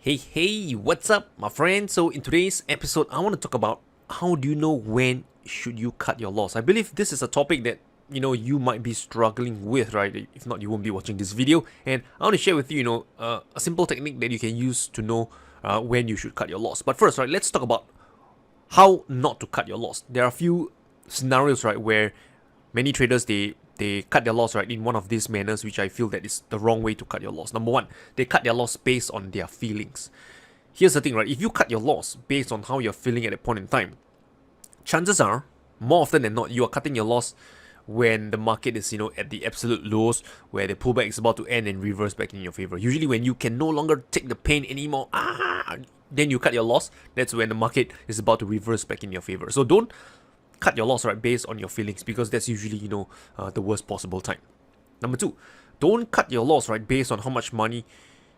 Hey, what's up, my friend? So in today's episode, I want to talk about how do you know when should you cut your loss. I believe this is a topic that you might be struggling with, right? If not, you won't be watching this video. And I want to share with you, a simple technique that you can use to know when you should cut your loss. But first, right, let's talk about how not to cut your loss. There are a few scenarios, right, where many traders they cut their loss, right, in one of these manners, which I feel that is the wrong way to cut your loss. Number one, they cut their loss based on their feelings. Here's the thing, right? If you cut your loss based on how you're feeling at that point in time, chances are, more often than not, you are cutting your loss when the market is, at the absolute lows, where the pullback is about to end and reverse back in your favor. Usually when you can no longer take the pain anymore, then you cut your loss. That's when the market is about to reverse back in your favor. So don't cut your loss, right, based on your feelings, because that's usually, the worst possible time. Number two, don't cut your loss, right, based on how much money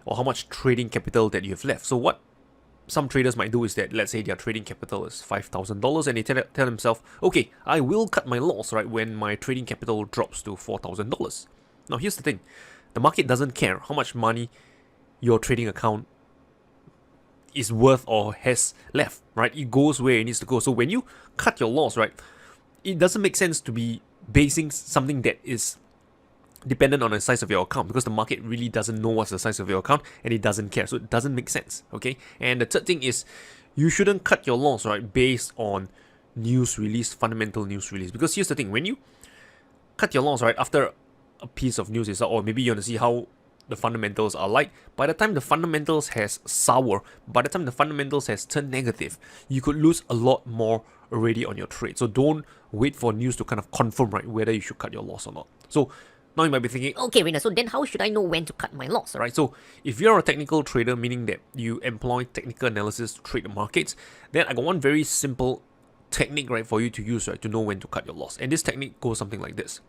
or how much trading capital that you have left. So what some traders might do is that, let's say their trading capital is $5,000 and they tell themselves, okay, I will cut my loss, right, when my trading capital drops to $4,000. Now, here's the thing. The market doesn't care how much money your trading account is worth or has left, right? It goes where it needs to go. So when you cut your loss, right, it doesn't make sense to be basing something that is dependent on the size of your account, because the market really doesn't know what's the size of your account and it doesn't care. So it doesn't make sense, okay? And the third thing is, you shouldn't cut your loss, right, based on news release, fundamental news release. Because here's the thing, when you cut your loss, right, after a piece of news is out, or maybe you want to see how the fundamentals are like, by the time the fundamentals has turned negative, you could lose a lot more already on your trade. So don't wait for news to kind of confirm, right, whether you should cut your loss or not. So now you might be thinking, Okay, Rayner, so then how should I know when to cut my loss? right? So if you're a technical trader, meaning that you employ technical analysis to trade the markets, then I got one very simple technique, right, for you to use, right, to know when to cut your loss. And this technique goes something like this.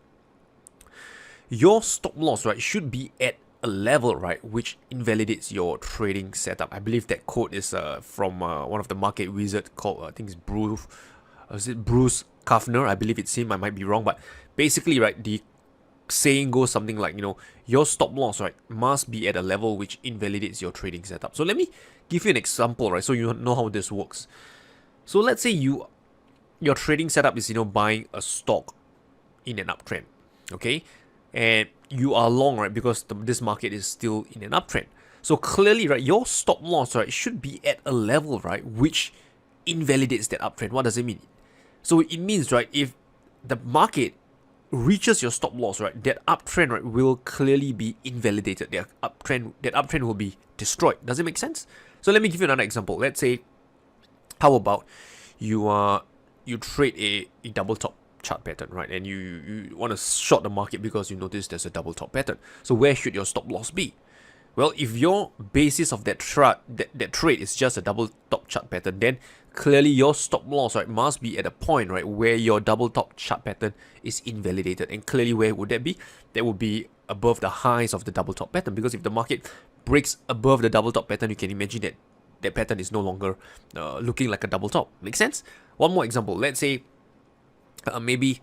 Your stop loss, right, should be at a level, right, which invalidates your trading setup. I believe that quote is from one of the market wizard called, I think it's Bruce Kafner? I believe it's him. I might be wrong, but basically, right, the saying goes something like, your stop loss, right, must be at a level which invalidates your trading setup. So let me give you an example, right, so you know how this works. So let's say your trading setup is, buying a stock in an uptrend, okay? And you are long, right, because this market is still in an uptrend. So clearly, right, your stop loss, right, should be at a level, right, which invalidates that uptrend. What does it mean? So it means, right, if the market reaches your stop loss, right, that uptrend, right, will clearly be invalidated. That uptrend will be destroyed. Does it make sense? So let me give you another example. Let's say, how about you trade a double top chart pattern, right, and you want to short the market because you notice there's a double top pattern. So where should your stop loss be? Well, if your basis of that trade is just a double top chart pattern, then clearly your stop loss, right, must be at a point, right, where your double top chart pattern is invalidated. And clearly, where would that be? That would be above the highs of the double top pattern, because if the market breaks above the double top pattern, you can imagine that that pattern is no longer looking like a double top. Make sense? One more example. Let's say maybe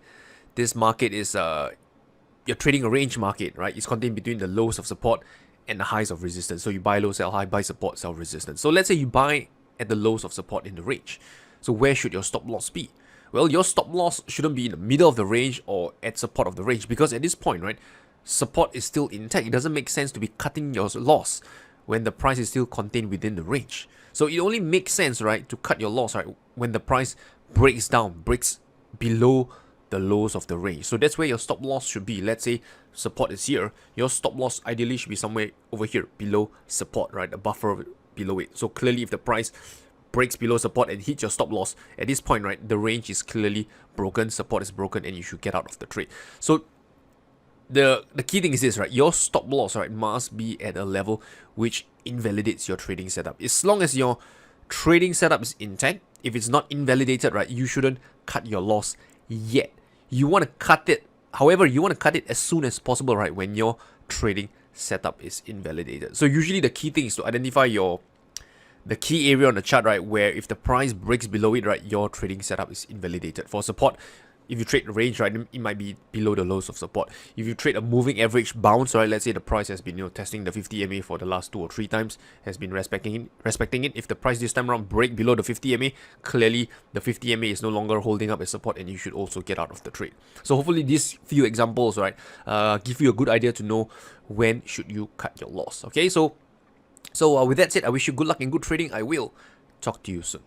this market is you're trading a range market, right? It's contained between the lows of support and the highs of resistance. So you buy low, sell high, buy support, sell resistance. So let's say you buy at the lows of support in the range. So where should your stop loss be? Well, your stop loss shouldn't be in the middle of the range or at support of the range, because at this point, right, support is still intact. It doesn't make sense to be cutting your loss when the price is still contained within the range. So it only makes sense, right, to cut your loss, right, when the price breaks below the lows of the range. So that's where your stop loss should be. Let's say support is here. Your stop loss ideally should be somewhere over here, below support, right? A buffer below it. So clearly, if the price breaks below support and hits your stop loss, at this point, right, the range is clearly broken, support is broken, and you should get out of the trade. So the key thing is this, right? Your stop loss, right, must be at a level which invalidates your trading setup. As long as your trading setup is intact, if it's not invalidated, right, you shouldn't cut your loss yet. You want to cut it, however, you want to cut it as soon as possible, right, when your trading setup is invalidated. So usually the key thing is to identify the key area on the chart, right, where if the price breaks below it, right, your trading setup is invalidated. For support, if you trade range, right, it might be below the lows of support. If you trade a moving average bounce, right, let's say the price has been testing the 50 MA for the last 2 or 3 times, has been respecting it. If the price this time around break below the 50 MA, clearly the 50 MA is no longer holding up as support, and you should also get out of the trade. So hopefully these few examples, right, give you a good idea to know when should you cut your loss. Okay, so with that said, I wish you good luck and good trading. I will talk to you soon.